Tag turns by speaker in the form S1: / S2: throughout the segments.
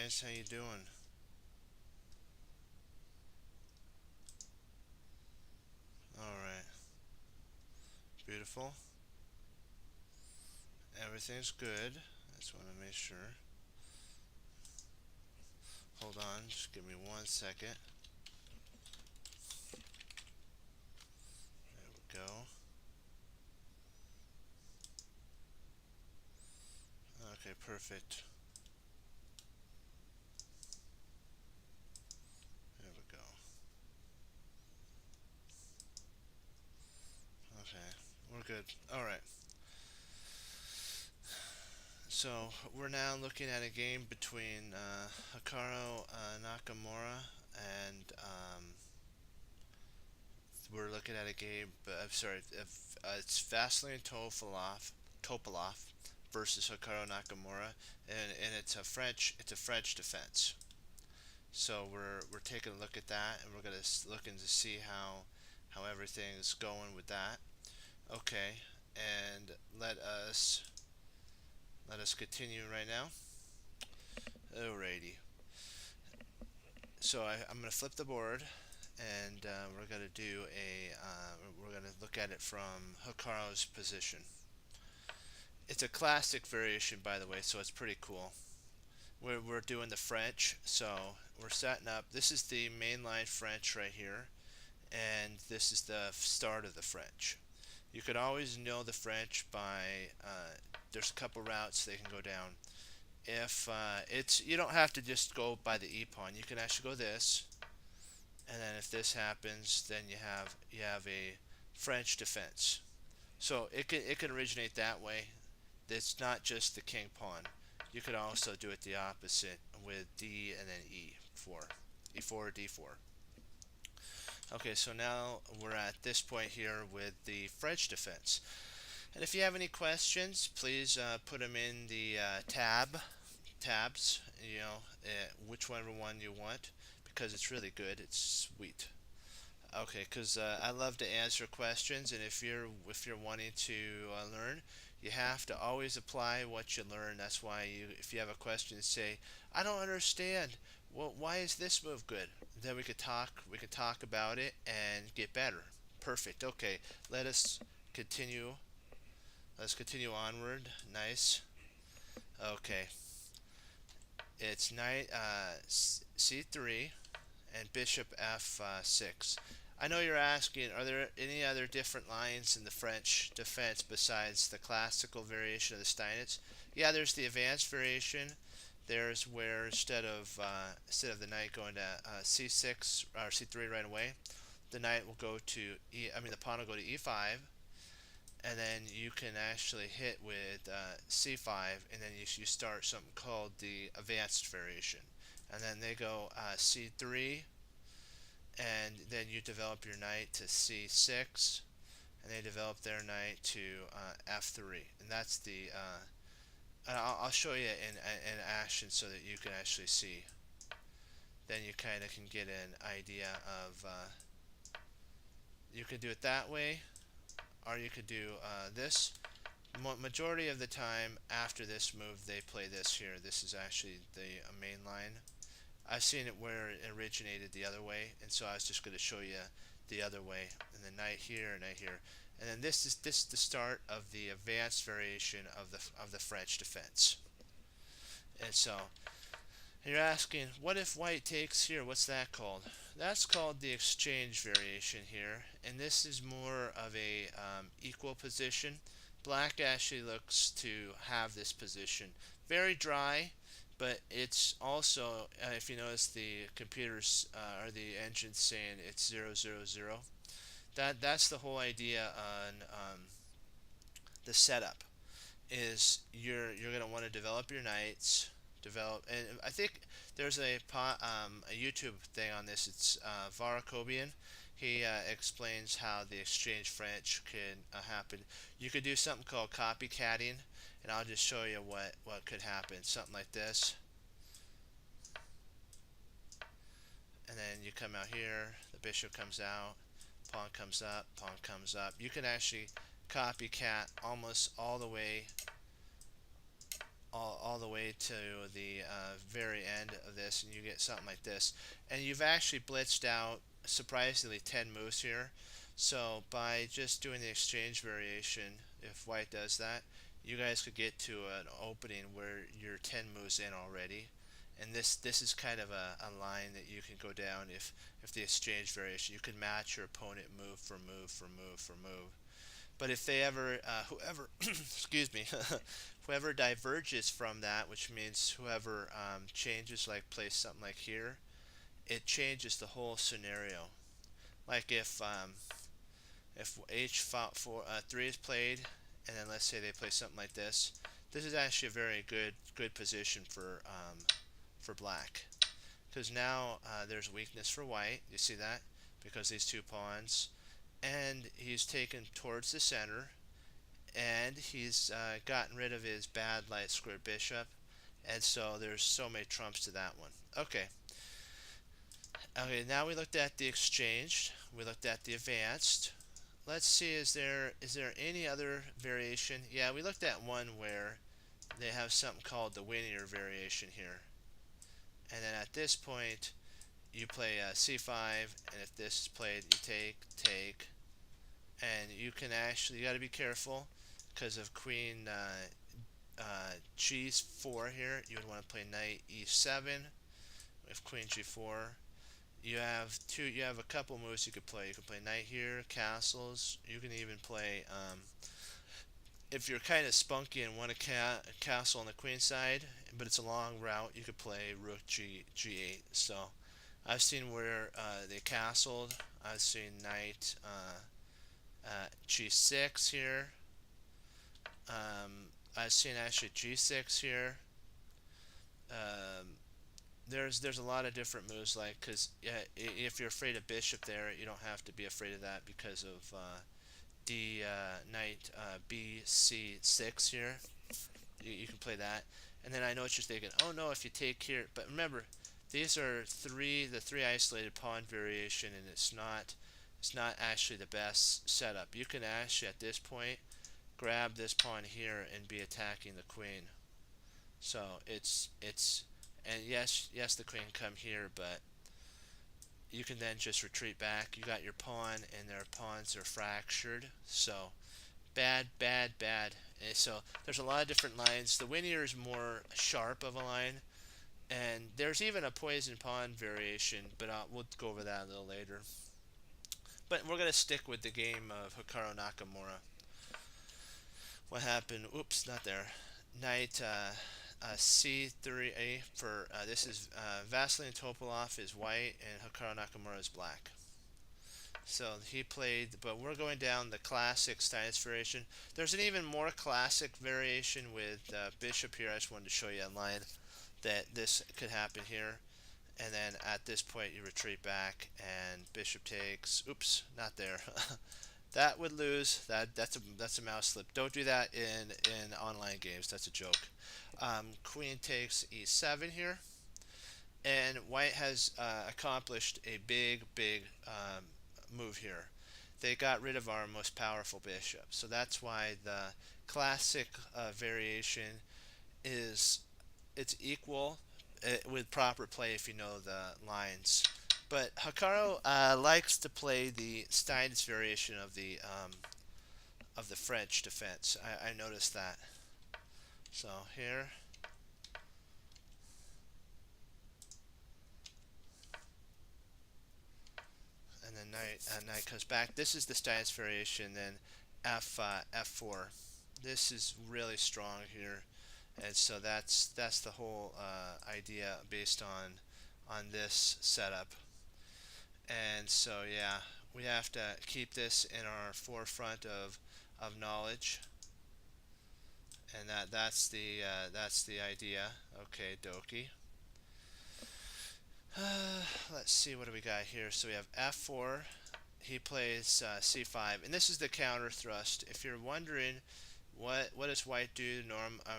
S1: guys, how you doing? Alright, beautiful. Everything's good. I just want to make sure. Hold on, just give me 1 second. There we go. Okay, perfect. There we go. Okay, we're good. Alright, so we're now looking at a game between Hikaru Nakamura and we're looking at a game. I'm sorry, it's Vaseline Topalov versus Hikaru Nakamura, and it's a French defense. So we're taking a look at that, and we're gonna looking to see how everything's going with that. Okay, and let us continue right now. Alrighty. So I'm gonna flip the board, and we're gonna look at it from Hikaru's position. It's a classic variation, by the way, so it's pretty cool. We're doing the French, so we're setting up. This is the mainline French right here, and this is the start of the French. You could always know the French by there's a couple routes they can go down. If it's You don't have to just go by the e pawn. You can actually go this, and then if this happens, then you have a French defense. So it can originate that way. It's not just the king pawn. You could also do it the opposite with D and then E4, E4, D4. Okay, so now we're at this point here with the French defense. And if you have any questions, please put them in the tabs. Whichever one you want, because it's really good. It's sweet. Okay, because I love to answer questions, and if you're wanting to learn, you have to always apply what you learn. That's why if you have a question, say, "I don't understand. Well, why is this move good?" Then we could talk. We could talk about it and get better. Perfect. Okay, let us continue. Let's continue onward. Nice. Okay, it's knight c3 and bishop f6. I know you're asking, are there any other different lines in the French defense besides the classical variation of the Steinitz? Yeah, there's the advanced variation. There's where instead of the knight going to c6 or c3 right away, the knight will go to the pawn will go to e5, and then you can actually hit with c5, and then you start something called the advanced variation, and then they go c3, and then you develop your knight to c6, and they develop their knight to f3, and that's the. I'll show you in action so that you can actually see. Then you kind of can get an idea of. You could do it that way, or you could do this. Majority of the time after this move, they play this here. This is actually the main line. I've seen it where it originated the other way, and so I was just going to show you the other way. And then knight here, knight here, and then this is the start of the advanced variation of the French defense. And so you're asking, what if white takes here? What's that called? That's called the exchange variation here, and this is more of a equal position. Black actually looks to have this position. Very dry, but it's also, if you notice the computers or the engine saying it's 000. That's the whole idea on the setup. Is you're gonna want to develop your knights, and I think there's a YouTube thing on this. It's Varakobian. He explains how the exchange French can happen. You could do something called copycatting, and I'll just show you what could happen. Something like this, and then you come out here. The bishop comes out, pawn comes up, pawn comes up. You can actually copycat almost all the way all the way to the very end of this, and you get something like this. And you've actually blitzed out surprisingly 10 moves here. So by just doing the exchange variation, if white does that, you guys could get to an opening where you're 10 moves in already. And this is kind of a line that you can go down if the exchange variation, you can match your opponent move for move for move for move. But if they ever, whoever, excuse me, whoever diverges from that, which means whoever changes, like place something like here, it changes the whole scenario. Like if H3 is played, and then let's say they play something like this, this is actually a very good position for black, because now there's weakness for white. You see that because these two pawns, and he's taken towards the center, and he's gotten rid of his bad light squared bishop, and so there's so many trumps to that one. Okay, now we looked at the exchange, we looked at the advanced. Let's see, is there any other variation? Yeah, we looked at one where they have something called the linear variation here, and then at this point you play c5, and if this is played, you take, and you can actually, you got to be careful because of queen g4 here. You would want to play knight e7 with queen g4. You have a couple moves you could play. You can play knight here, castles. You can even play if you're kind of spunky and want a castle on the queen side, but it's a long route, you could play rook g8. So I've seen where they castled. I've seen knight g6 here. I've seen actually g6 here. Um, there's a lot of different moves, like, because if you're afraid of bishop there, you don't have to be afraid of that because of d knight b c6 here. You can play that, and then I know what you're thinking. Oh no, if you take here, but remember, these are the three isolated pawn variation, and it's not actually the best setup. You can actually at this point grab this pawn here and be attacking the queen. So it's and yes the queen come here, but you can then just retreat back. You got your pawn, and their pawns are fractured. So bad. And so there's a lot of different lines. The linear is more sharp of a line, and there's even a poison pawn variation, but we'll go over that a little later. But we're going to stick with the game of Hikaru Nakamura. What happened? Oops, not there. Knight c3a for this is Vasily Topalov is white and Hikaru Nakamura is black. So he played, but we're going down the classic stance variation. There's an even more classic variation with bishop here. I just wanted to show you online that this could happen here. And then at this point you retreat back and bishop takes. Oops, not there. That would lose. That's a mouse slip. Don't do that in online games. That's a joke. Queen takes e7 here, and white has accomplished a big move here. They got rid of our most powerful bishop, so that's why the classic variation is it's equal with proper play if you know the lines. But Hikaru likes to play the Stein's variation of the French defense. I noticed that. So here, and then knight comes back. This is the Stein's variation. Then f4. This is really strong here, and so that's the whole idea based on this setup. And so yeah, we have to keep this in our forefront of knowledge, and that's the idea. Okay, dokie. Let's see, what do we got here? So we have f4. He plays c5, and this is the counter thrust. If you're wondering what does white do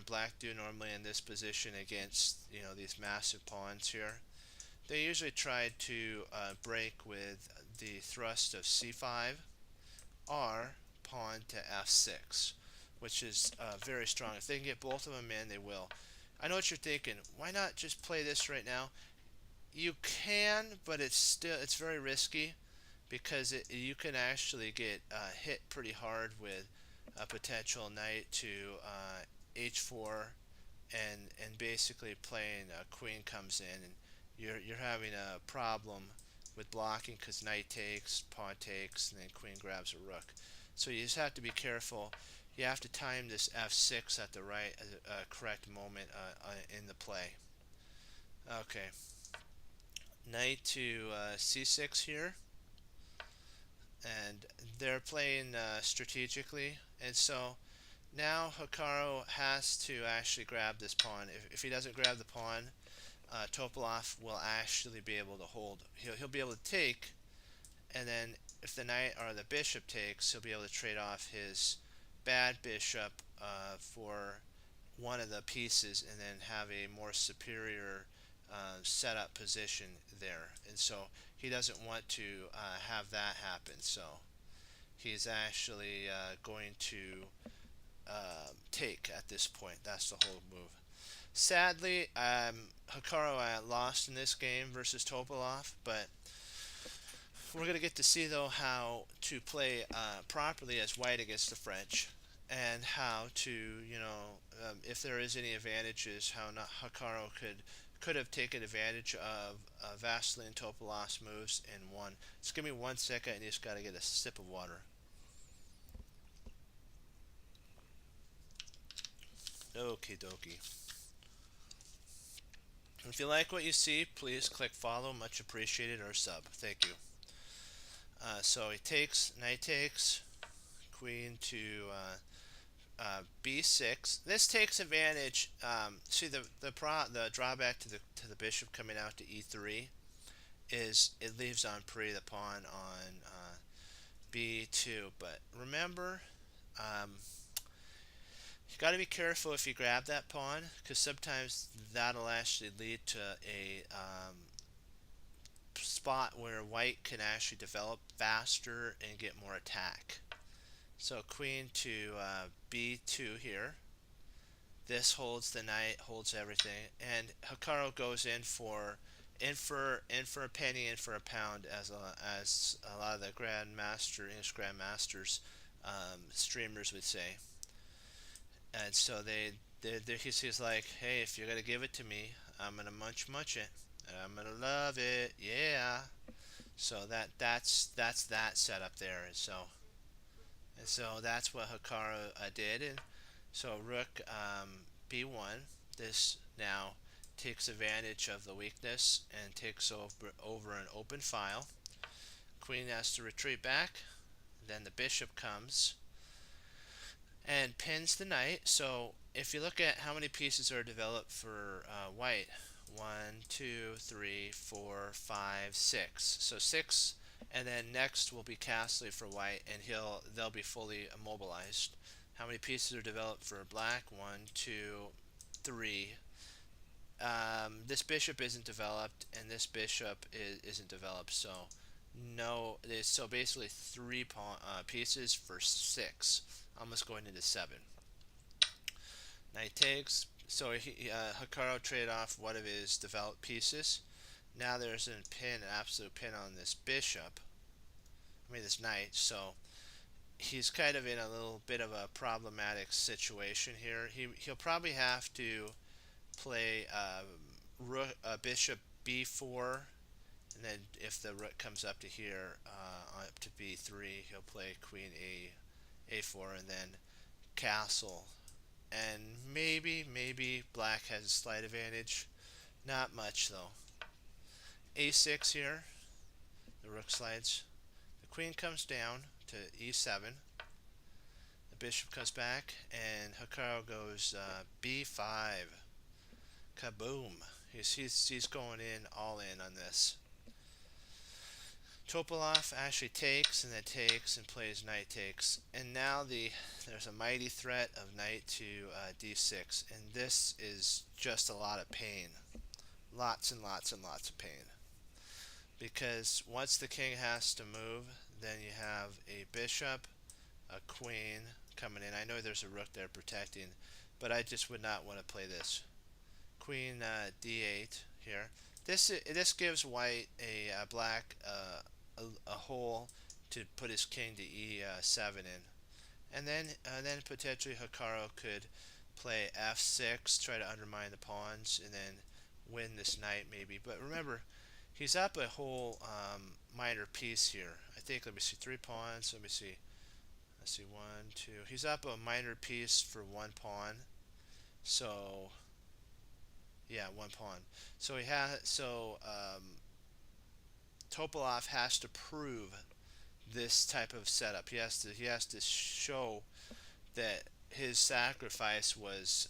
S1: black do normally in this position against these massive pawns here, they usually try to break with the thrust of c5 or pawn to f6, which is very strong. If they can get both of them in, they will. I know what you're thinking. Why not just play this right now? You can, but it's very risky because you can actually get hit pretty hard with a potential knight to h4, and basically playing queen comes in, and you're having a problem with blocking because knight takes, pawn takes, and then queen grabs a rook. So you just have to be careful. You have to time this f6 at the right, correct moment in the play. Okay, knight to c6 here, and they're playing strategically, and so now Hikaru has to actually grab this pawn. If he doesn't grab the pawn, Topalov will actually be able to hold. He'll be able to take, and then if the knight or the bishop takes, he'll be able to trade off his bad bishop for one of the pieces, and then have a more superior setup position there. And so he doesn't want to have that happen. So he's actually going to take at this point. That's the whole move. Sadly, Hikaru lost in this game versus Topalov, but we're going to get to see, though, how to play properly as white against the French, and how to, if there is any advantages, how not Hikaru could have taken advantage of Vasily and Topalov's moves and won. Just give me 1 second, and you just got to get a sip of water. Okie dokie. If you like what you see, please click follow, much appreciated, or sub. Thank you. So he takes, knight takes, queen to b6. This takes advantage. See the drawback to the bishop coming out to e3 is it leaves on pre the pawn on b2. But remember, you got to be careful if you grab that pawn, because sometimes that'll actually lead to a spot where white can actually develop faster and get more attack. So queen to b2 here. This holds the knight, holds everything, and Hikaru goes in for a penny, in for a pound, as a lot of the English grandmasters, streamers would say. And so he's like, hey, if you're gonna give it to me, I'm gonna munch it, and I'm gonna love it, yeah. So that's that setup there, and so that's what Hikaru did, and so rook b1. This now takes advantage of the weakness and takes over an open file. Queen has to retreat back. Then the bishop comes and pins the knight. So if you look at how many pieces are developed for white, 1, 2, 3, 4, 5, 6. So 6, and then next will be castling for white, and they'll be fully immobilized. How many pieces are developed for black? 1, 2, 3. This bishop isn't developed, and this bishop isn't developed. So no, so basically 3 pieces for 6, almost going into 7. Knight takes. So Hikaru traded off one of his developed pieces. Now there's an absolute pin on this bishop. This knight. So he's kind of in a little bit of a problematic situation here. He'll probably have to play bishop b4, and then if the rook comes up to here, up to b3, he'll play queen a4, and then castle. And maybe black has a slight advantage. Not much, though. a6 here. The rook slides. The queen comes down to e7. The bishop comes back, and Hikaru goes b5. Kaboom. He's going in all in on this. Topalov actually takes, and then takes, and plays knight takes. And now there's a mighty threat of knight to d6. And this is just a lot of pain. Lots and lots and lots of pain. Because once the king has to move, then you have a bishop, a queen, coming in. I know there's a rook there protecting, but I just would not want to play this. Queen d8 here. This gives white a black a hole to put his king to e7 in, and then potentially Hikaru could play f6, try to undermine the pawns, and then win this knight maybe. But remember, he's up a whole minor piece here. I think, let me see, 3 pawns. Let me see. Let's see, 1, 2. He's up a minor piece for 1 pawn. So yeah, 1 pawn. So he has. Topalov has to prove this type of setup. He has to show that his sacrifice was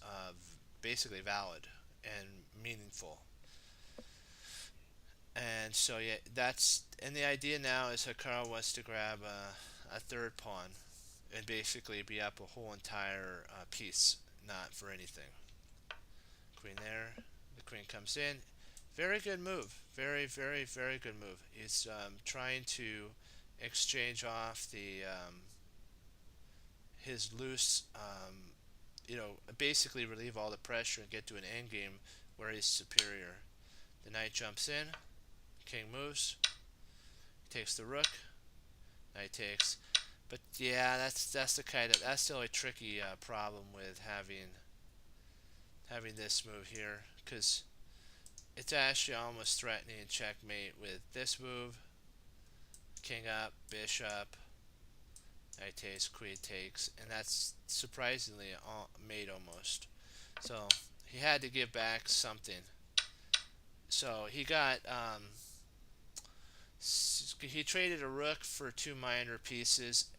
S1: basically valid and meaningful. And so yeah, and the idea now is Hikaru wants to grab a third pawn and basically be up a whole entire piece, not for anything. Queen there, the queen comes in. Very good move. Very, very, very good move. He's trying to exchange off the his loose, basically relieve all the pressure and get to an endgame where he's superior. The knight jumps in, king moves, takes the rook, knight takes. But yeah, that's the only tricky problem with having this move here, because it's actually almost threatening checkmate with this move. King up, bishop, knight takes, queen takes, and that's surprisingly mate almost. So he had to give back something. So he got he traded a rook for 2 minor pieces,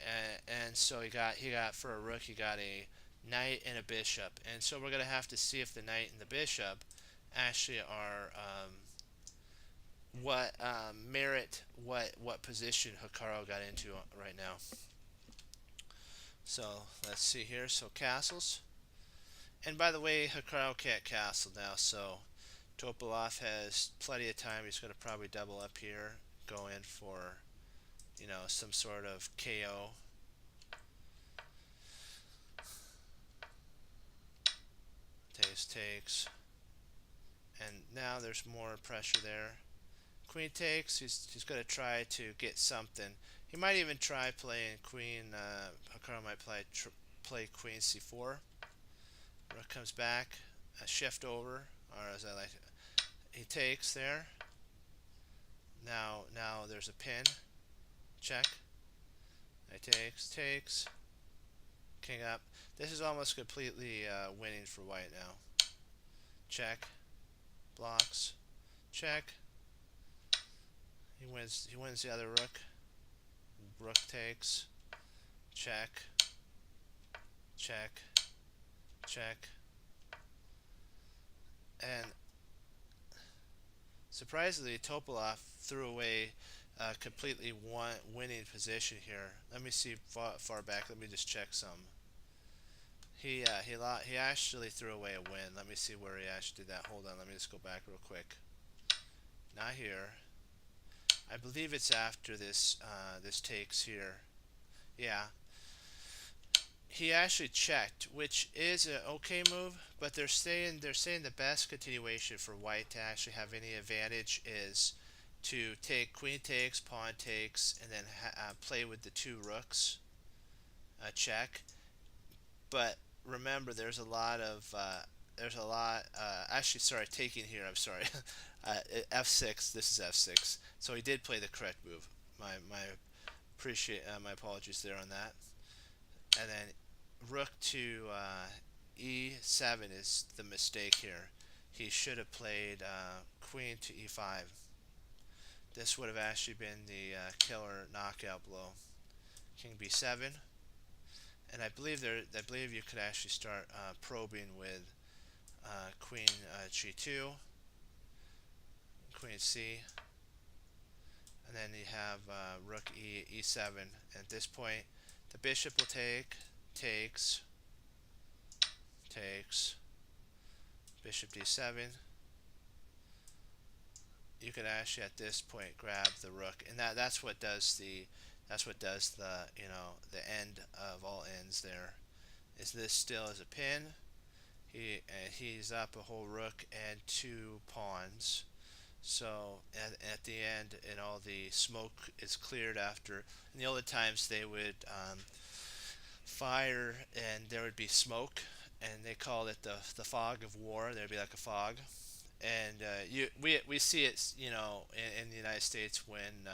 S1: and so he got for a rook he got a knight and a bishop, and so we're gonna have to see if the knight and the bishop actually are what merit what position Hikaru got into right now. So let's see here. So castles, and by the way, Hikaru can't castle now, so Topalov has plenty of time. He's going to probably double up here, go in for some sort of KO. Takes, and now there's more pressure there. Queen takes. He's going to try to get something. He might even try playing queen. Hikaru might play queen c4. Rook comes back. A shift over, or as I like it. He takes there. Now there's a pin. Check. Knight takes. King up. This is almost completely winning for white now. Check. Blocks. Check. He wins the other rook. Rook takes. Check. Check. Check. And surprisingly, Topalov threw away a completely winning position here. Let me see far back. Let me just check some. He actually threw away a win. Let me see where he actually did that. Hold on. Let me just go back real quick. Not here. I believe it's after this this takes here. Yeah. He actually checked, which is an okay move, but they're saying the best continuation for white to actually have any advantage is to take queen takes, pawn takes, and then play with the 2 rooks. Check. But remember, there's a lot. Actually, sorry, taking here. I'm sorry. F6. This is F6. So he did play the correct move. My apologies there on that. And then rook to e7 is the mistake here. He should have played queen to e5. This would have actually been the killer knockout blow. King b7, and I believe you could actually start probing with queen g2, queen c, and then you have rook e7. At this point, the bishop will takes, bishop d7. You could actually at this point grab the rook, and that's what does the the end of all ends there. Is this still as a pin? He's up a whole rook and two pawns. So at the end, and all the smoke is cleared after. In the older times, they would fire, and there would be smoke, and they called it the fog of war. There'd be like a fog, and we see it, in the United States when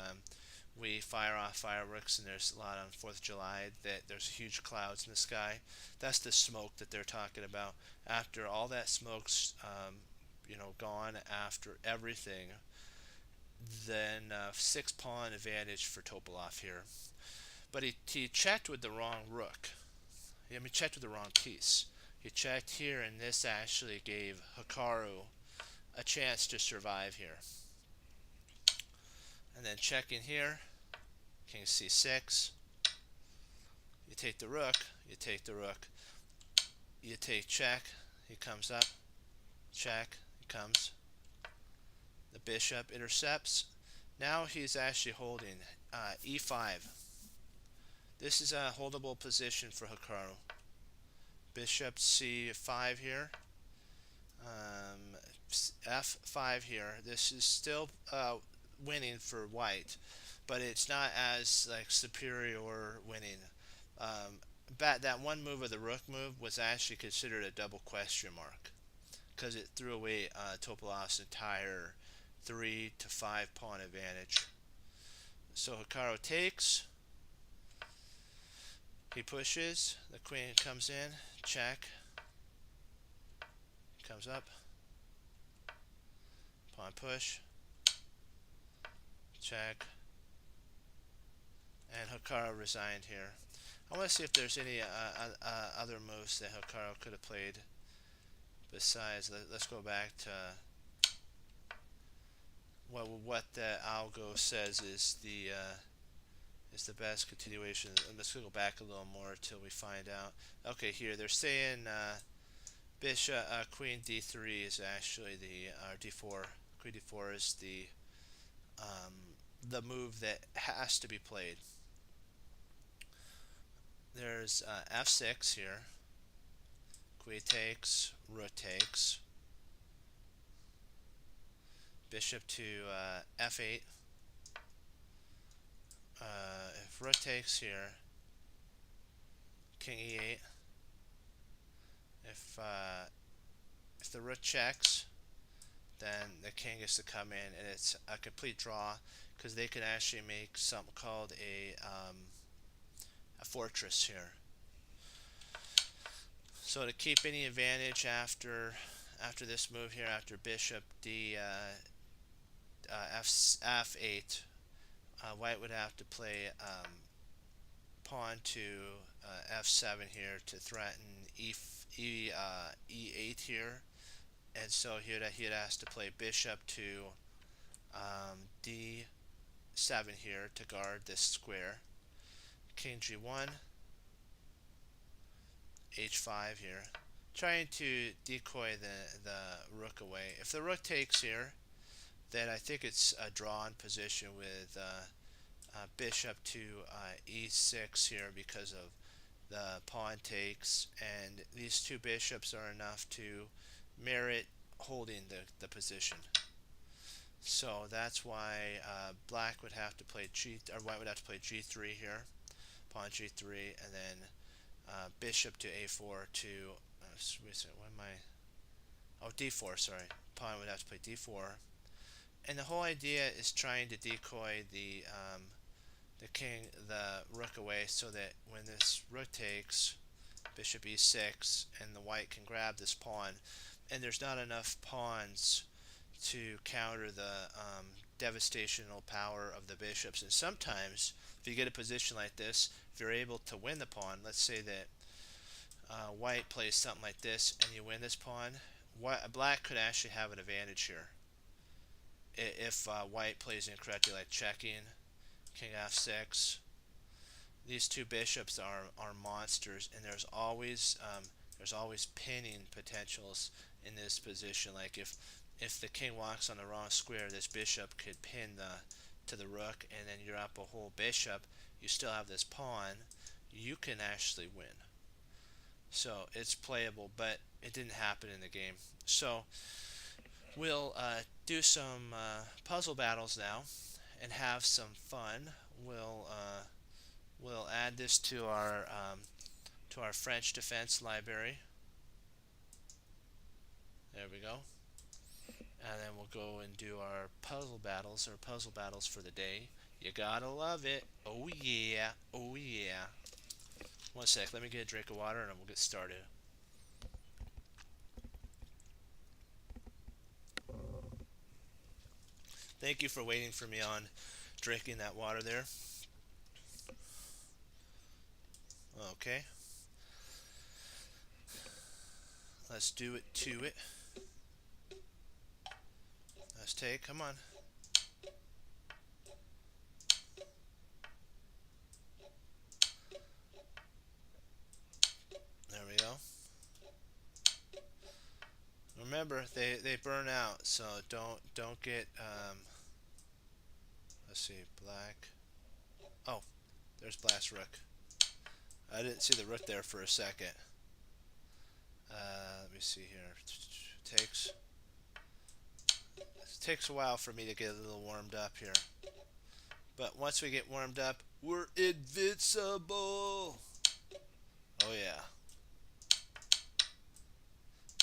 S1: we fire off fireworks, and there's a lot on 4th of July, that there's huge clouds in the sky. That's the smoke that they're talking about. After all that smoke's gone, after everything, then 6 pawn advantage for Topalov here. But he checked with the wrong rook. He checked with the wrong piece. He checked here, and this actually gave Hikaru a chance to survive here. And then checking here, king c6. You take the rook, you take the rook, you take check, he comes up, check, he comes. The bishop intercepts. Now he's actually holding e5. This is a holdable position for Hikaru. Bishop c5 here. F5 here. This is still winning for white, but it's not as like superior winning. That one move of the rook move was actually considered a double question mark because it threw away Topolov's entire 3 to 5 pawn advantage. So Hikaru takes. He pushes. The queen comes in. Check. Comes up. Pawn push. Check. And Hikaru resigned here. I want to see if there's any other moves that Hikaru could have played besides. Let's go back to what the algo says is the best continuation. Let's go back a little more till we find out. Okay, here they're saying bishop queen d3 is actually d4. Queen d4 is the move that has to be played. There's f6 here. Queen takes, rook takes. Bishop to f8. If rook takes here, king e8. If the rook checks, then the king is to come in, and it's a complete draw because they can actually make something called a fortress here. So to keep any advantage after this move here, after bishop d f8, white would have to play pawn to f7 here to threaten e8 here, and so he'd has to play bishop to d7 here to guard this square. King g1, h5 here, trying to decoy the rook away. If the rook takes here, then I think it's a drawn position with bishop to e6 here because of the pawn takes, and these two bishops are enough to merit holding the position. So that's why black would have to play white would have to play g3 here, pawn g3, and then bishop to a4 to what am I? Oh, d4. Sorry, pawn would have to play d4, and the whole idea is trying to decoy the rook away, so that when this rook takes, bishop e6, and the white can grab this pawn, and there's not enough pawns to counter the devastational power of the bishops. And sometimes, if you get a position like this, if you're able to win the pawn, let's say that white plays something like this, and you win this pawn, black could actually have an advantage here. If white plays incorrectly, like checking, king f6, these two bishops are monsters, and there's always pinning potentials in this position. Like if the king walks on the wrong square, this bishop could pin to the rook, and then you're up a whole bishop. You still have this pawn. You can actually win. So it's playable, but it didn't happen in the game. So we'll do some puzzle battles now and have some fun. We'll add this to our French defense library. There we go. And then we'll go and do our puzzle battles for the day. You gotta love it. Oh yeah, oh yeah. One sec, let me get a drink of water and we'll get started. Thank you for waiting for me on drinking that water there. Okay, let's do it to it. Let's take, come on. There we go. Remember, they burn out, so don't get let's see, black. Oh, there's Blast Rook. I didn't see the rook there for a second. Let me see here. Takes a while for me to get a little warmed up here. But once we get warmed up, we're invincible. Oh yeah.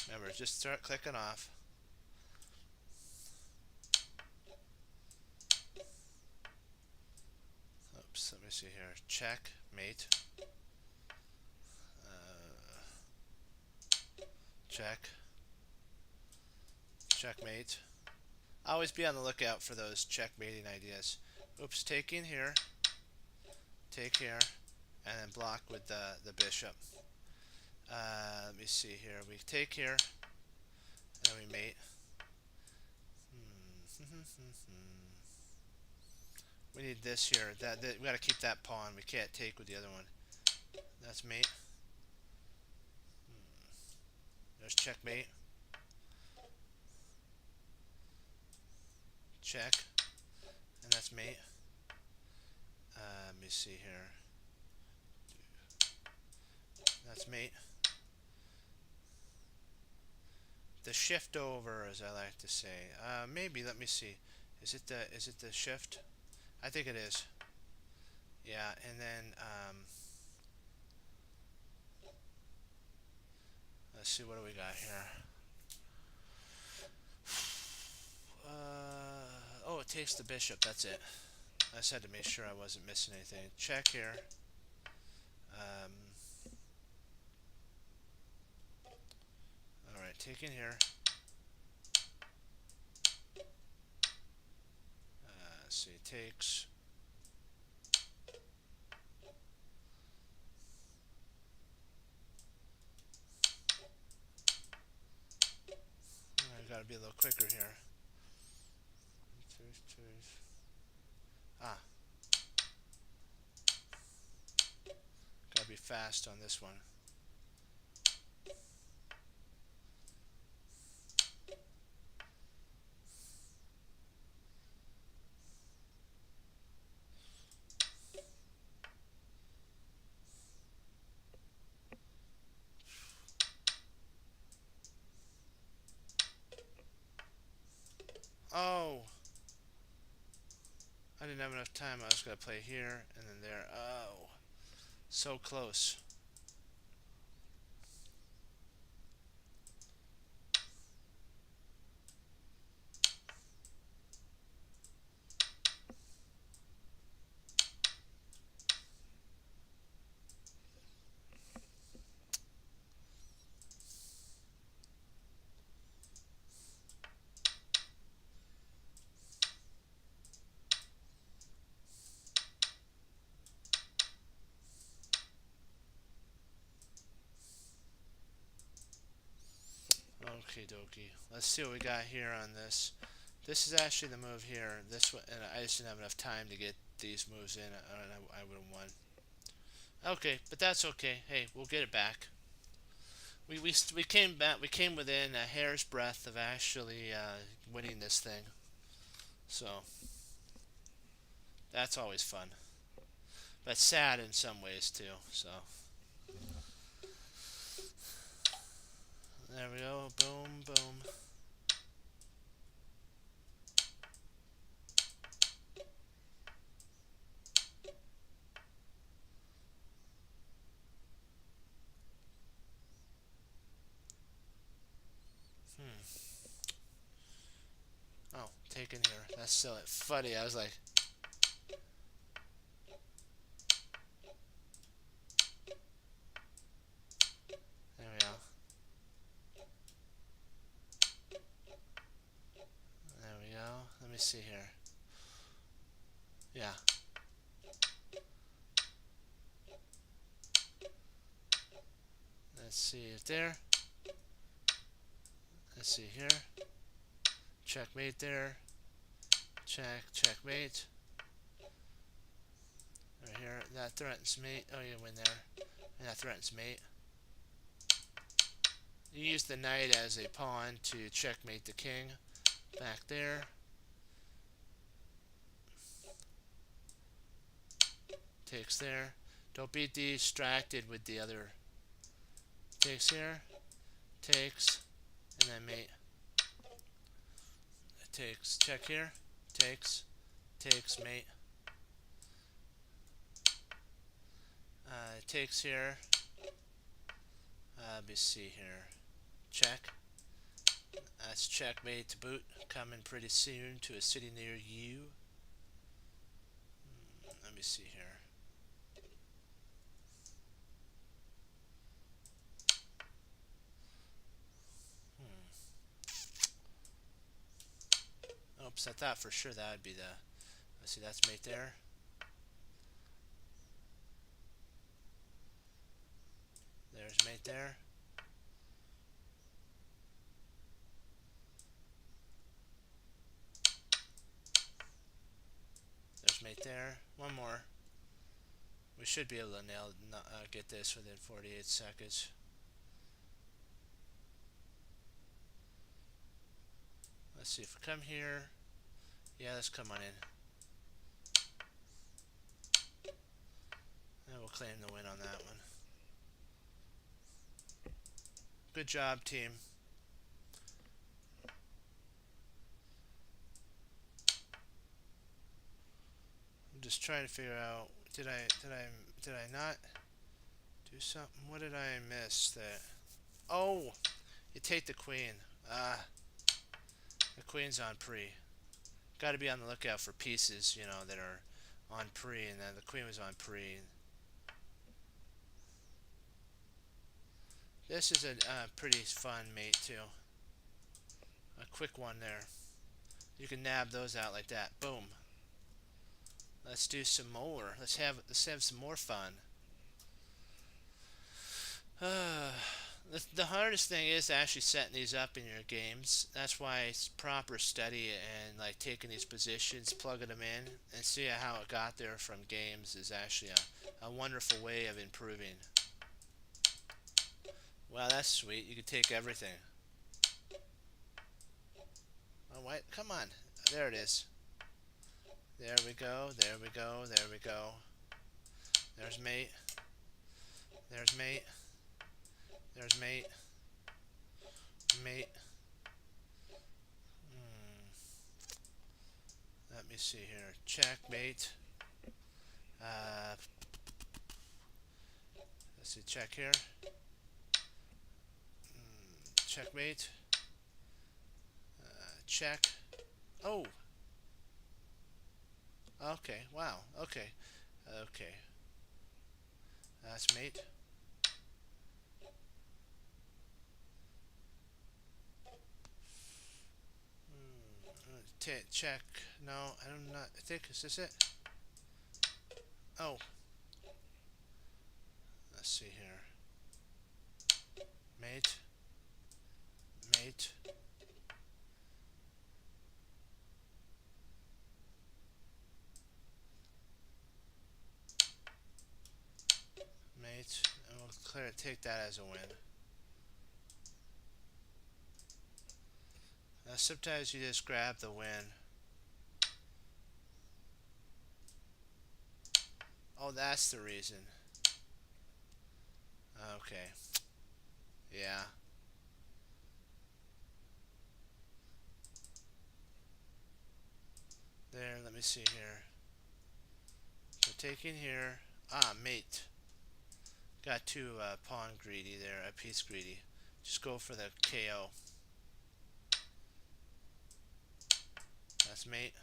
S1: Remember, just start clicking off. Oops, let me see here. Check, mate. Check. Checkmate. Always be on the lookout for those checkmating ideas. Oops, take in here. Take here. And then block with the bishop. Let me see here. We take here. And then we mate. We need this here. We gotta keep that pawn. We can't take with the other one. That's mate. There's checkmate. Check. And that's mate. Let me see here. That's mate. The shift over, as I like to say. Maybe. Let me see. Is it the shift? I think it is. Yeah, and then let's see, what do we got here? Oh, it takes the bishop. That's it. I just had to make sure I wasn't missing anything. Check here. Alright, take in here. Let's see, takes. I gotta be a little quicker here. Ah. Gotta be fast on this one. Oh! I didn't have enough time. I was gonna play here and then there. Oh. So close. Okie dokie. Let's see what we got here on this. This is actually the move here. This one, and I just didn't have enough time to get these moves in, and I would have won. Okay, but that's okay. Hey, we'll get it back. We came back. We came within a hair's breadth of actually winning this thing. So that's always fun, but sad in some ways too. So There we go. Boom, boom. Hmm. Oh, taken here. That's so funny. I was like, there we go. There we go. Let me see here. Yeah. Let's see it there. Let's see here. Checkmate there. Checkmate. Right here. That threatens mate. Oh, you win there. And that threatens mate. You use the knight as a pawn to checkmate the king. Back there. Takes there. Don't be distracted with the other. Takes here. Takes. And then mate. Takes. Check here. Takes. Takes mate. Takes here. Let me see here. Check. That's checkmate to boot. Coming pretty soon to a city near you. Let me see here. Oops, I thought for sure that would be the. Let's see, that's mate there. There's mate there. There's mate there. One more. We should be able to get this within 48 seconds. Let's see if we come here. Yeah, let's come on in. And we'll claim the win on that one. Good job, team. I'm just trying to figure out. Did I not do something? What did I miss? That. Oh, you take the queen. The queen's on pre. Got to be on the lookout for pieces, that are on pre, and then the queen was on pre. This is a pretty fun mate too. A quick one there. You can nab those out like that. Boom. Let's do some more. Let's have some more fun. The hardest thing is actually setting these up in your games. That's why it's proper study and like taking these positions, plugging them in, and see how it got there from games is actually a wonderful way of improving. Wow, that's sweet. You can take everything. Oh, wait, come on. There it is. There we go. There we go. There we go. There's mate. There's mate. There's mate. Mate. Let me see here. Checkmate. Let's see. Check here. Checkmate. Check. Oh. Okay. Wow. Okay. Okay. That's mate. Check. No, I'm not. I think is this it? Oh. Let's see here. Mate. Mate. Mate. And we'll take that as a win. Sometimes you just grab the win. Oh, that's the reason. Okay. Yeah. let me see here. So taking here. Ah, mate. Got two pawn greedy there, a piece greedy. Just go for the KO. That's mate.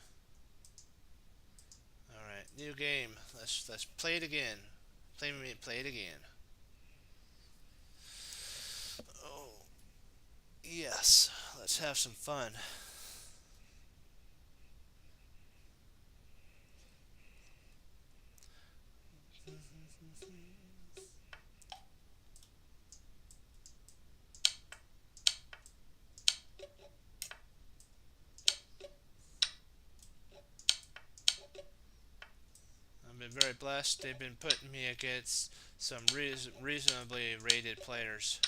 S1: All right, new game. Let's play it again. Play it again. Oh yes, let's have some fun. I've been very blessed. They've been putting me against some reasonably rated players.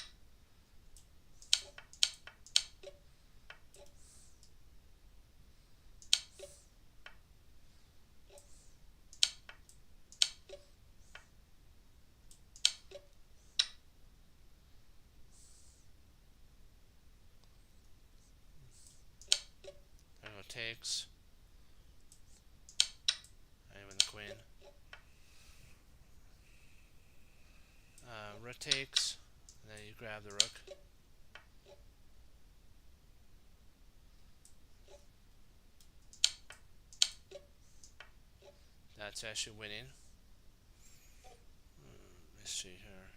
S1: There go takes. Even the queen. Rook takes. And then you grab the rook. That's actually winning. Let's see here.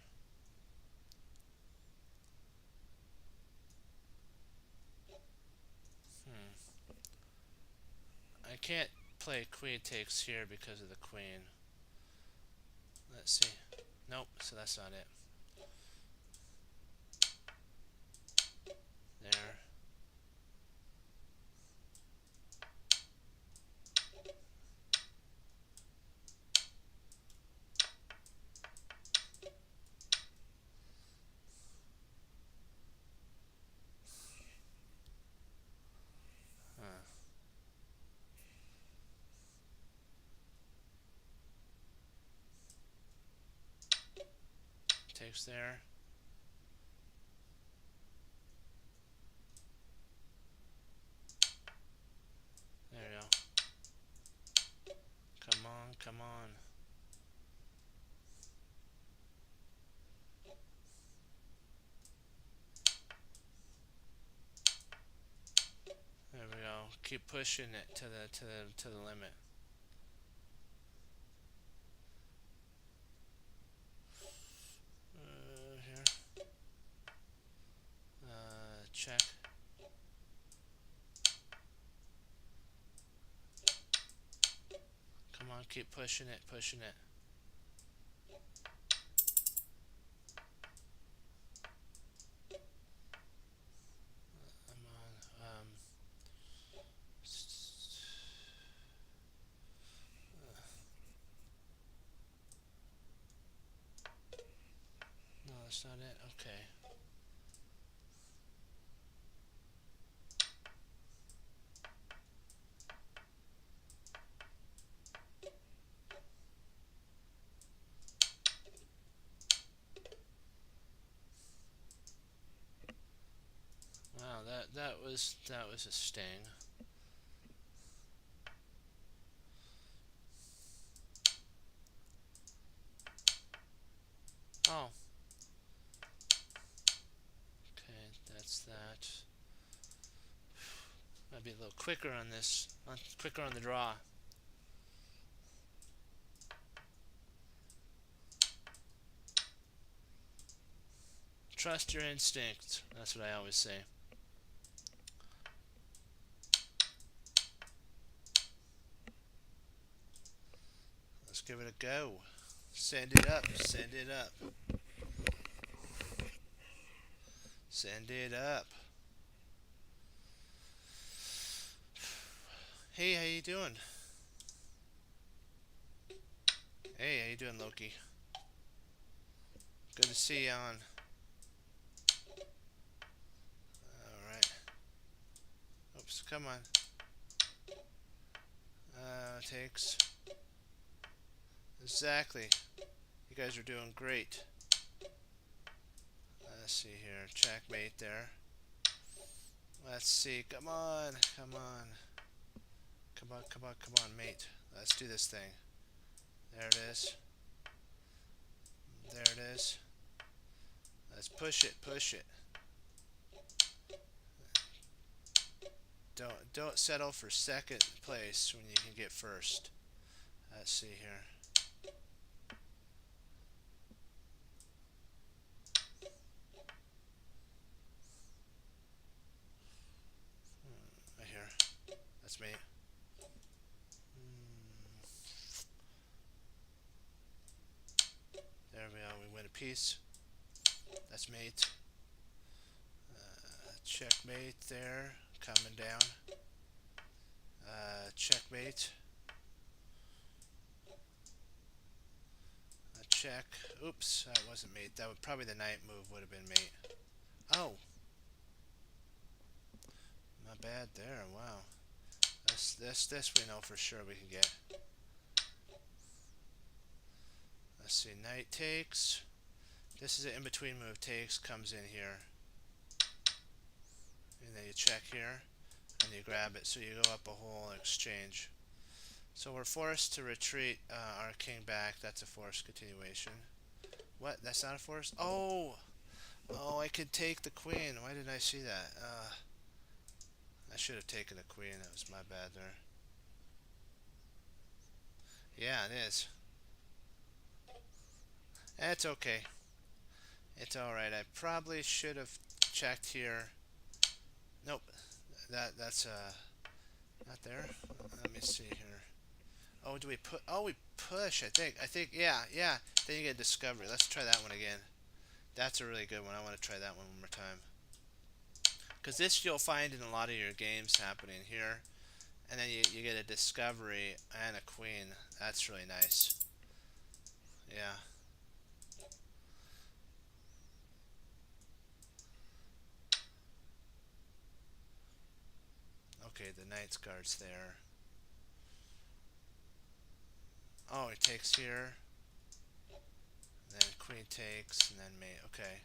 S1: I can't play queen takes here because of the queen. Let's see. Nope, so that's not it. There. Huh. Takes there. There you go. Come on, come on. There we go. Keep pushing it to the limit. Here. Check. Come on, keep pushing it, pushing it. Come on. No, that's not it. Okay. Wow, that was a sting. Oh. Okay, that's that. I'd be a little quicker on this, quicker on the draw. Trust your instincts. That's what I always say. Let's give it a go. Send it up. Send it up. Send it up. Hey, how you doing? Hey, how you doing, Loki? Good to see you on. Alright. Oops, come on. Takes. Exactly. You guys are doing great. Let's see here. Checkmate there. Let's see. Come on. Come on. Come on, come on, come on, mate. Let's do this thing. There it is. There it is. Let's push it, push it. Don't settle for second place when you can get first. Let's see here. Right here. That's me. There we go. We win a piece. That's mate. Checkmate there. Coming down. Checkmate. Check. Oops, that wasn't mate. That would probably the knight move would have been mate. Oh, not bad there. Wow. This we know for sure we can get. Let's see. Knight takes. This is an in-between move. Takes comes in here, and then you check here, and you grab it. So you go up a whole exchange. So we're forced to retreat our king back. That's a forced continuation. What? That's not a forced? Oh! Oh, I could take the queen. Why didn't I see that? I should have taken the queen. That was my bad there. Yeah, it is. It's okay. It's alright. I probably should have checked here. Nope. That's not there. Let me see here. Oh, do we put? Oh, we push. I think. Yeah, yeah. Then you get discovery. Let's try that one again. That's a really good one. I want to try that one more time. Because this you'll find in a lot of your games happening here. And then you get a discovery and a queen. That's really nice. Yeah. Okay, the knight's guard's there. Oh, he takes here. And then queen takes, and then mate. Okay.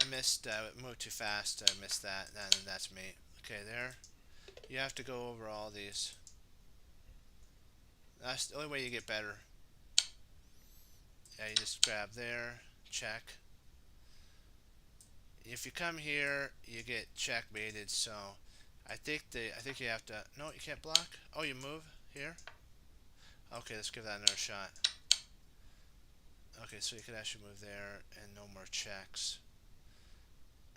S1: I missed, moved too fast. I missed that. And then that's mate. Okay, there. You have to go over all these. That's the only way you get better. Yeah, you just grab there. Check. If you come here, you get checkmated. So, I think you have to. No, you can't block. Oh, you move here. Okay, let's give that another shot. Okay, so you could actually move there, and no more checks.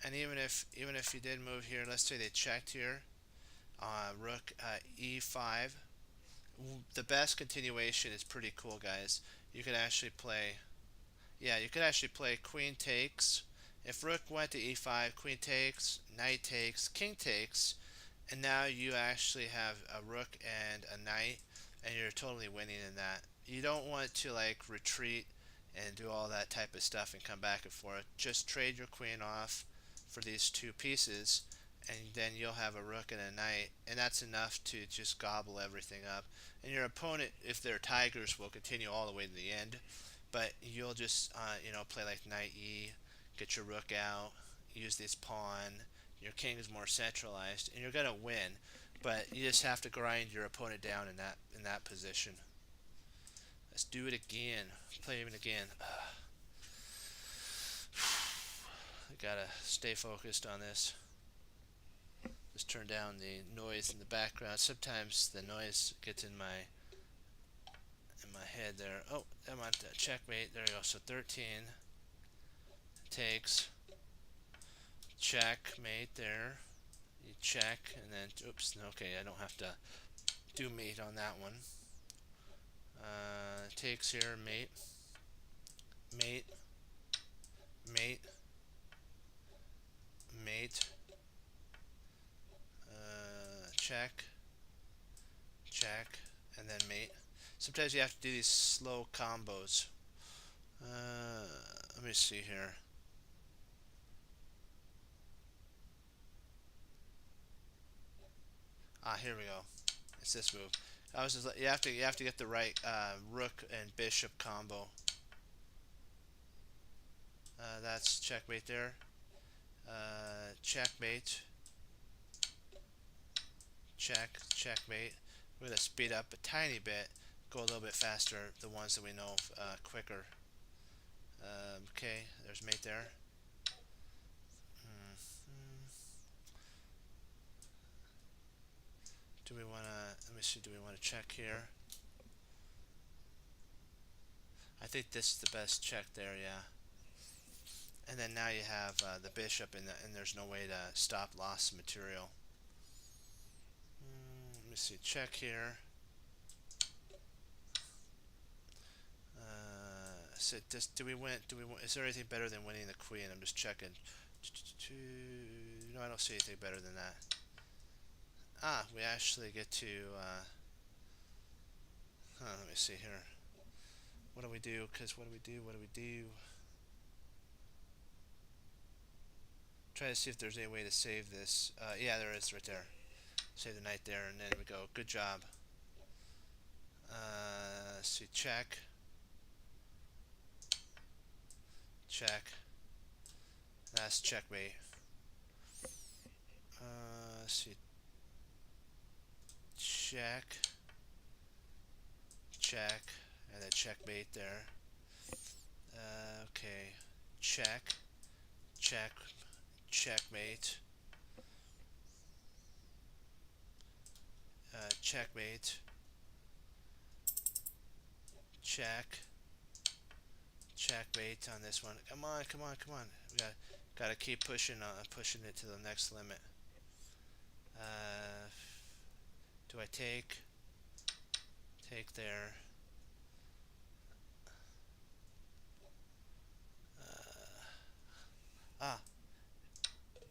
S1: And even if you did move here, let's say they checked here, rook e5. The best continuation is pretty cool, guys. You could actually play. Yeah, you could actually play queen takes. If rook went to e5, queen takes, knight takes, king takes, and now you actually have a rook and a knight, and you're totally winning in that. You don't want to like retreat and do all that type of stuff and come back and forth. Just trade your queen off for these two pieces, and then you'll have a rook and a knight, and that's enough to just gobble everything up. And your opponent, if they're tigers, will continue all the way to the end, but you'll just play like knight e, get your rook out, use this pawn. Your king is more centralized, and you're gonna win. But you just have to grind your opponent down in that position. Let's do it again. Play it again. I gotta stay focused on this. Just turn down the noise in the background. Sometimes the noise gets in my head there. Oh, I'm on checkmate. There you go. So 13 takes. Checkmate there. You check and then oops. Okay, I don't have to do mate on that one. Takes here. Mate. Mate. Mate. Mate. Check. Check. And then mate. Sometimes you have to do these slow combos. Let me see here. Here we go. It's this move. I was just, you have to get the right rook and bishop combo. That's checkmate there. Checkmate. check, checkmate. We're going to speed up a tiny bit, go a little bit faster, the ones that we know quicker. Okay, there's mate there. Do we want to, let me see, do we want to check here? I think this is the best check there, yeah. And then now you have the bishop, and there's no way to stop loss of material. Let me see, check here. So do we win? Is there anything better than winning the queen? I'm just checking. No, I don't see anything better than that. Ah, we actually get to. Let me see here. What do we do? Because what do we do? What do we do? Try to see if there's any way to save this. Yeah, there is right there. Save the knight there, and then we go. Good job. Let's see, check. Check. That's checkmate. Let's see. Check. Check. And then checkmate there. Okay. Check. Check. Checkmate. Checkmate. Check. Checkmate on this one. Come on, come on, come on. We gotta keep pushing it to the next limit. Do I take? Take there. Ah.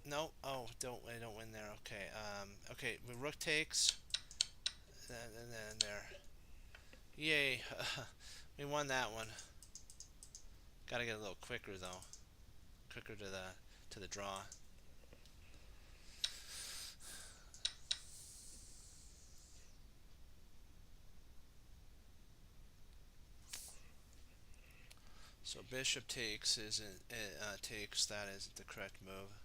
S1: No. Oh, I don't win there. Okay. Okay. Rook takes. And then there. Yay. We won that one. Gotta get a little quicker though. Quicker to the draw. So bishop takes takes. That isn't the correct move.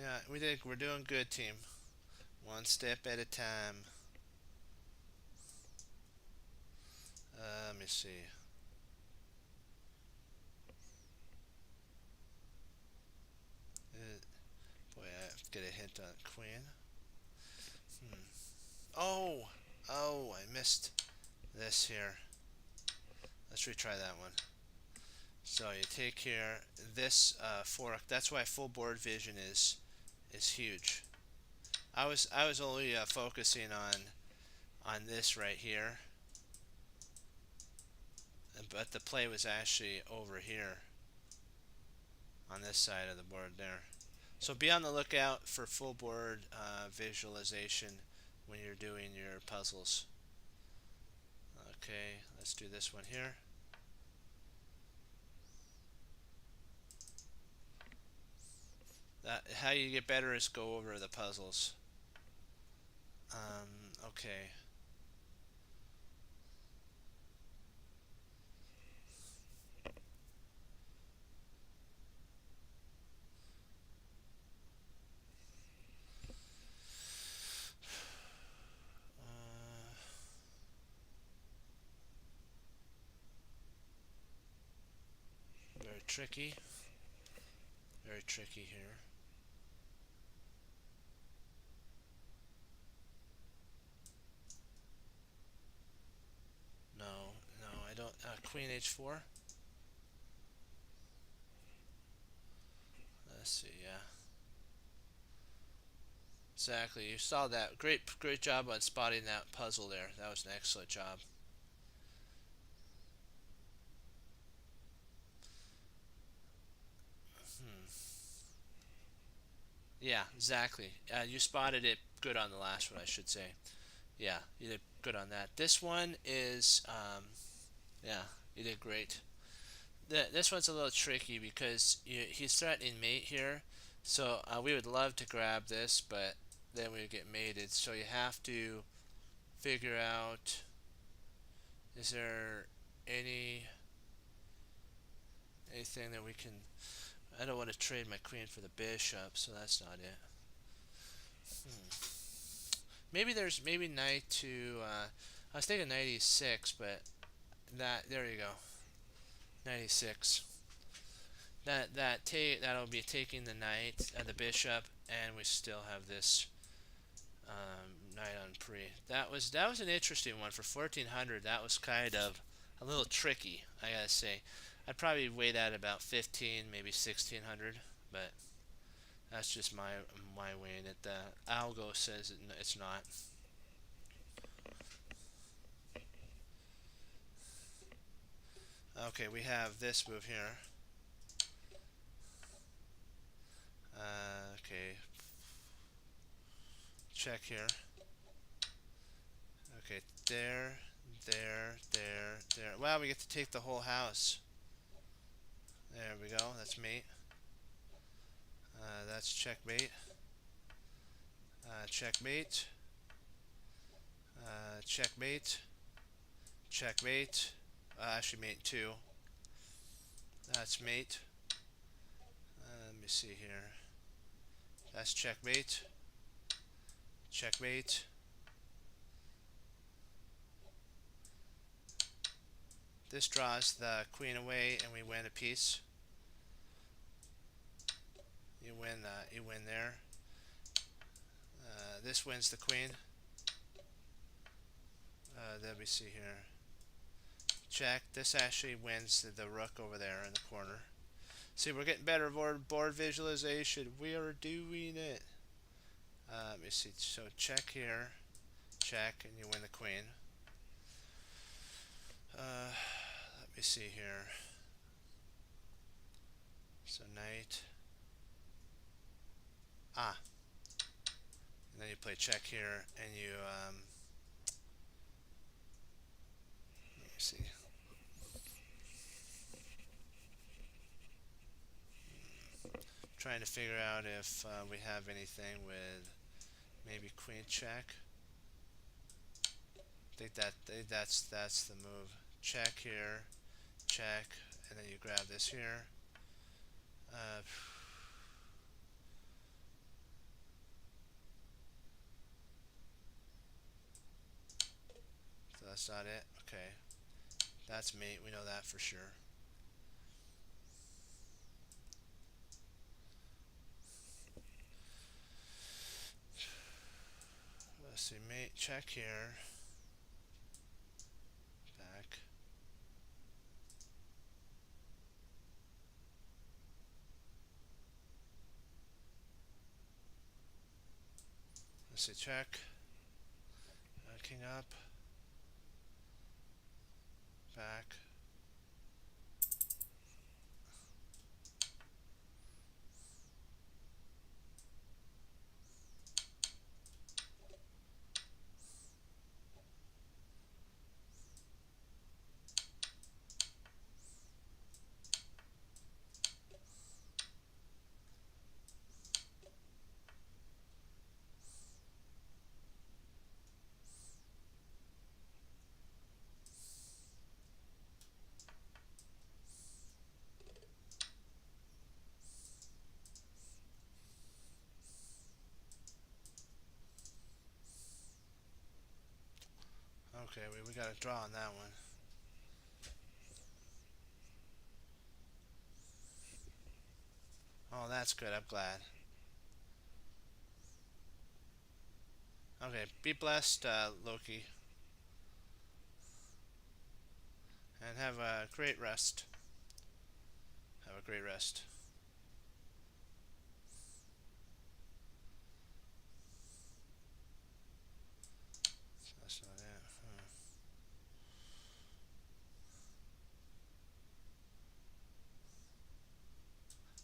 S1: Yeah, we're doing good, team. One step at a time. Let me see. Boy, I have to get a hint on queen. Oh, I missed this here. Let's retry that one. So you take here this fork. That's why full board vision is huge. I was only focusing on this right here, but the play was actually over here on this side of the board there. So be on the lookout for full board visualization when you're doing your puzzles. Okay, let's do this one here. How you get better is go over the puzzles. Okay. Very tricky. Very tricky here. No, I don't. Queen h4. Let's see, yeah. Exactly. You saw that. Great job on spotting that puzzle there. That was an excellent job. Yeah, exactly. You spotted it good on the last one, I should say. Yeah, you did good on that. This one is, yeah, you did great. This one's a little tricky because he's threatening mate here, so we would love to grab this, but then we would get mated. So you have to figure out Is there any anything that we can? I don't want to trade my queen for the bishop, so that's not it. Hmm. Maybe there's maybe knight to. I was thinking knight e6, but that there you go, knight e6. That'll be taking the knight, the bishop, and we still have this knight on pre. That was an interesting one for 1400. That was kind of a little tricky, I gotta say. I'd probably wait at about 15, maybe 1600, but that's just my weighing it. The algo says it's not. Okay, we have this move here. Okay, check here. Okay, there. Wow, we get to take the whole house. There we go. That's mate. That's checkmate. Checkmate. Checkmate. Checkmate. Actually, mate two. That's mate. Let me see here. That's checkmate. Checkmate. This draws the queen away, and we win a piece. You win. You win there. This wins the queen. Let me see here. Check. This actually wins the rook over there in the corner. See, we're getting better board visualization. We are doing it. Let me see. So check here. Check, and you win the queen. Let me see here. So knight. And then you play check here, and you let me see. Trying to figure out if we have anything with maybe queen check. I think that's the move. Check here, check, and then you grab this here. So that's not it. Okay, that's mate. We know that for sure. Let's see, mate. Check here. Back. Let's see, check. King up. Back. Okay, we got a draw on that one. Oh, that's good. I'm glad. Okay, be blessed, Loki, and have a great rest. Have a great rest. That's not it.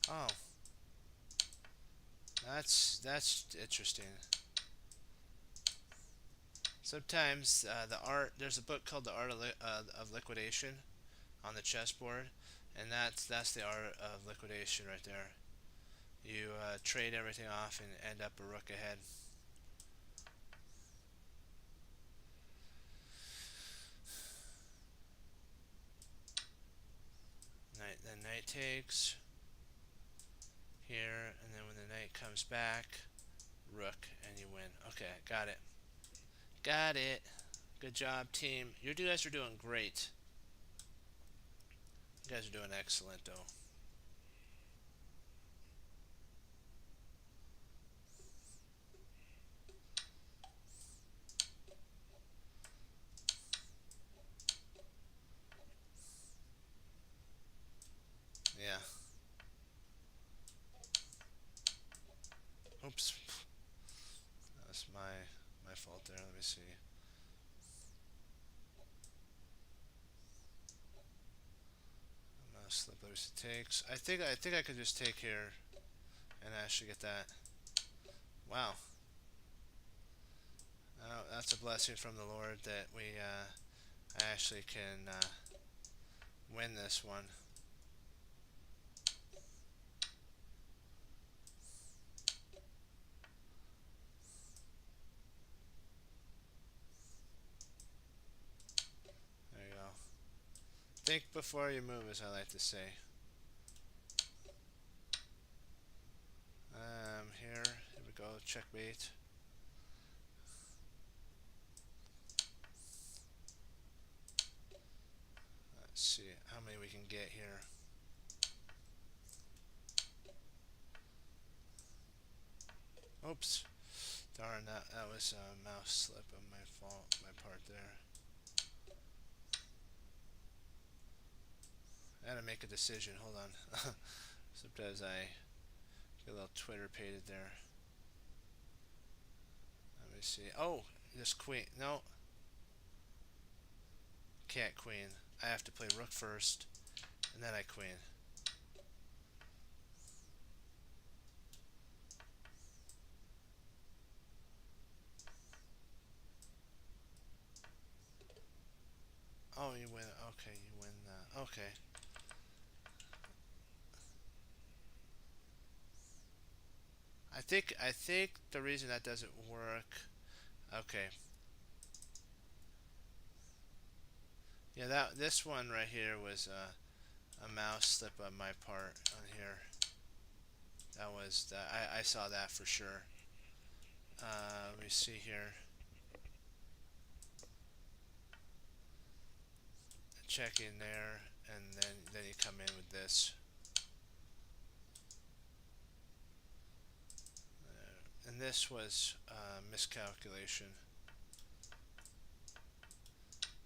S1: Oh, that's interesting. Sometimes the art. There's a book called The Art of Liquidation on the chessboard, and that's the art of liquidation right there. You trade everything off and end up a rook ahead. takes here, and then when the knight comes back, rook, and you win. Okay, got it. Got it. Good job, team. You guys are doing great. You guys are doing excellent, though. Yeah. Oops. That was my fault there. Let me see. Slip loose takes. I think I could just take here and actually get that. Wow. That's a blessing from the Lord that I actually can win this one. There you go. Think before you move, as I like to say. Here we go. Checkmate. Let's see how many we can get here. Oops. Darn, that was a mouse slip on my fault, my part there. I had to make a decision. Hold on. Sometimes I get a little Twitter pated there. Let me see. Oh, this queen. No. Can't queen. I have to play rook first, and then I queen. Oh, you win. Okay, you win. Okay. I think the reason that doesn't work. Okay. Yeah, this one right here was a mouse slip on my part on here. That was I saw that for sure. Let me see here. Check in there, and then you come in with this. And this was miscalculation.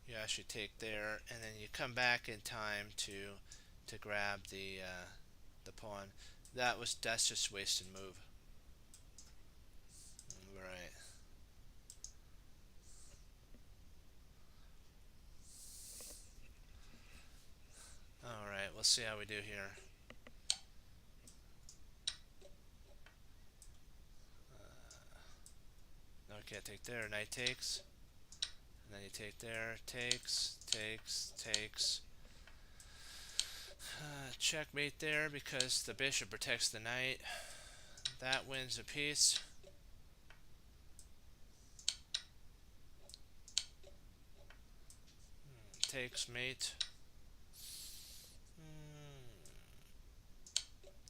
S1: You actually take there, and then you come back in time to grab the pawn. That's just wasted move. Right. All right. We'll see how we do here. No, I can't take there. Knight takes, and then you take there. Takes. Checkmate there because the bishop protects the knight. That wins a piece. Takes mate.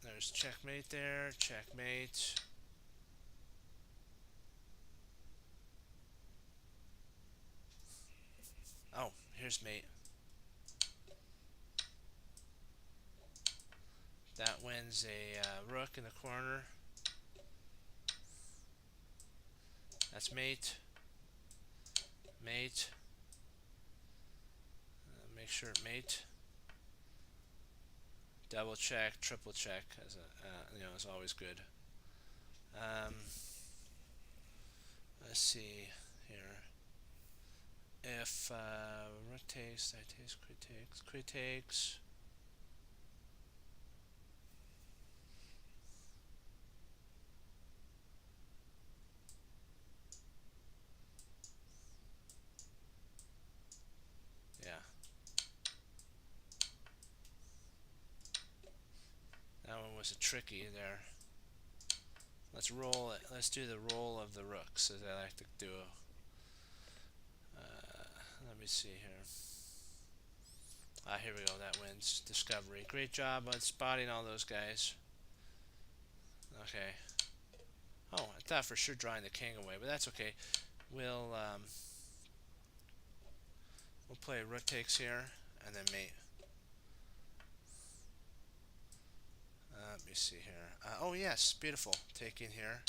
S1: There's checkmate there. Checkmate. Oh, here's mate. That wins a rook in the corner. That's mate. Mate. Make sure mate. Double check, triple check, as is always good. Let's see here. If rook takes, knight takes, queen takes. Yeah. That one was a tricky there. Let's roll it. Let's do the roll of the rooks, as I like to do. Let me see here. Here we go. That wins Discovery. Great job on spotting all those guys. Okay. Oh, I thought for sure drawing the king away, but that's okay. We'll um, we'll play rook takes here, and then mate. Let me see here. Oh yes, beautiful. Taking here.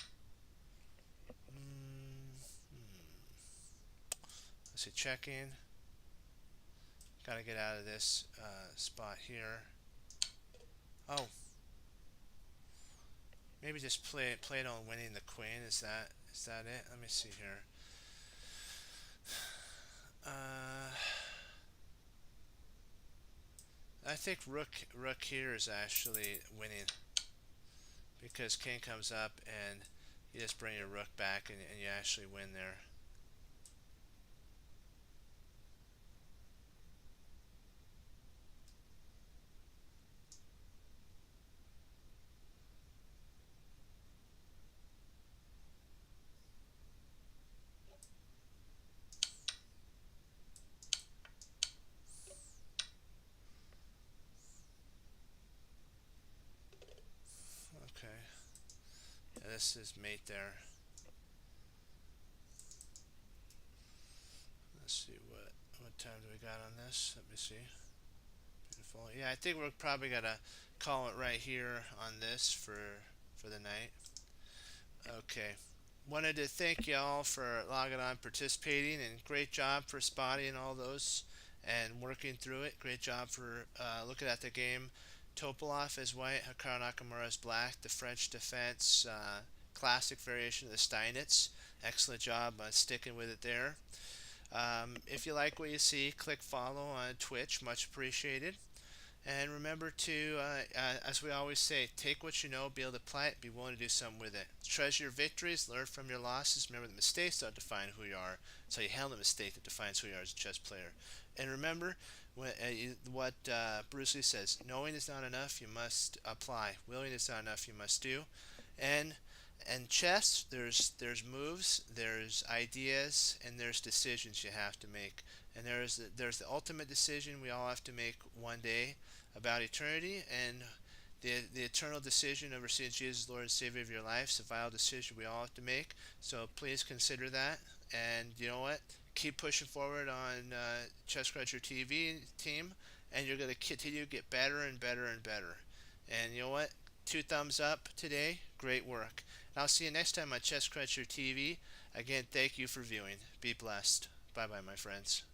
S1: Let's see, checking. Gotta get out of this spot here. Oh, maybe just play it on winning the queen. Is that it? Let me see here. Uh, I think rook here is actually winning because king comes up and you just bring your rook back and you actually win there. Okay. Yeah, this is mate there. Let's see what time do we got on this. Let me see. Beautiful. Yeah, I think we're probably gonna call it right here on this for the night. Okay. Wanted to thank y'all for logging on, participating, and great job for spotting all those and working through it. Great job for looking at the game. Topalov is white, Hikaru Nakamura is black. The French defense, classic variation of the Steinitz. Excellent job sticking with it there. If you like what you see, click follow on Twitch. Much appreciated. And remember to, as we always say, take what you know, be able to apply it, be willing to do something with it. Treasure your victories, learn from your losses. Remember, the mistakes don't define who you are. It's how you handle the mistake that defines who you are as a chess player. And remember what Bruce Lee says: knowing is not enough, you must apply. Willing is not enough, you must do. And chess, there's moves, there's ideas, and there's decisions you have to make. And there's the ultimate decision we all have to make one day about eternity, and the eternal decision of receiving Jesus Lord and Savior of your life is a vital decision we all have to make. So please consider that. And you know what? Keep pushing forward on Chess Cruncher TV team, and you're going to continue to get better and better and better. And you know what? 2 thumbs up today. Great work. And I'll see you next time on Chess Cruncher TV. Again, thank you for viewing. Be blessed. Bye bye, my friends.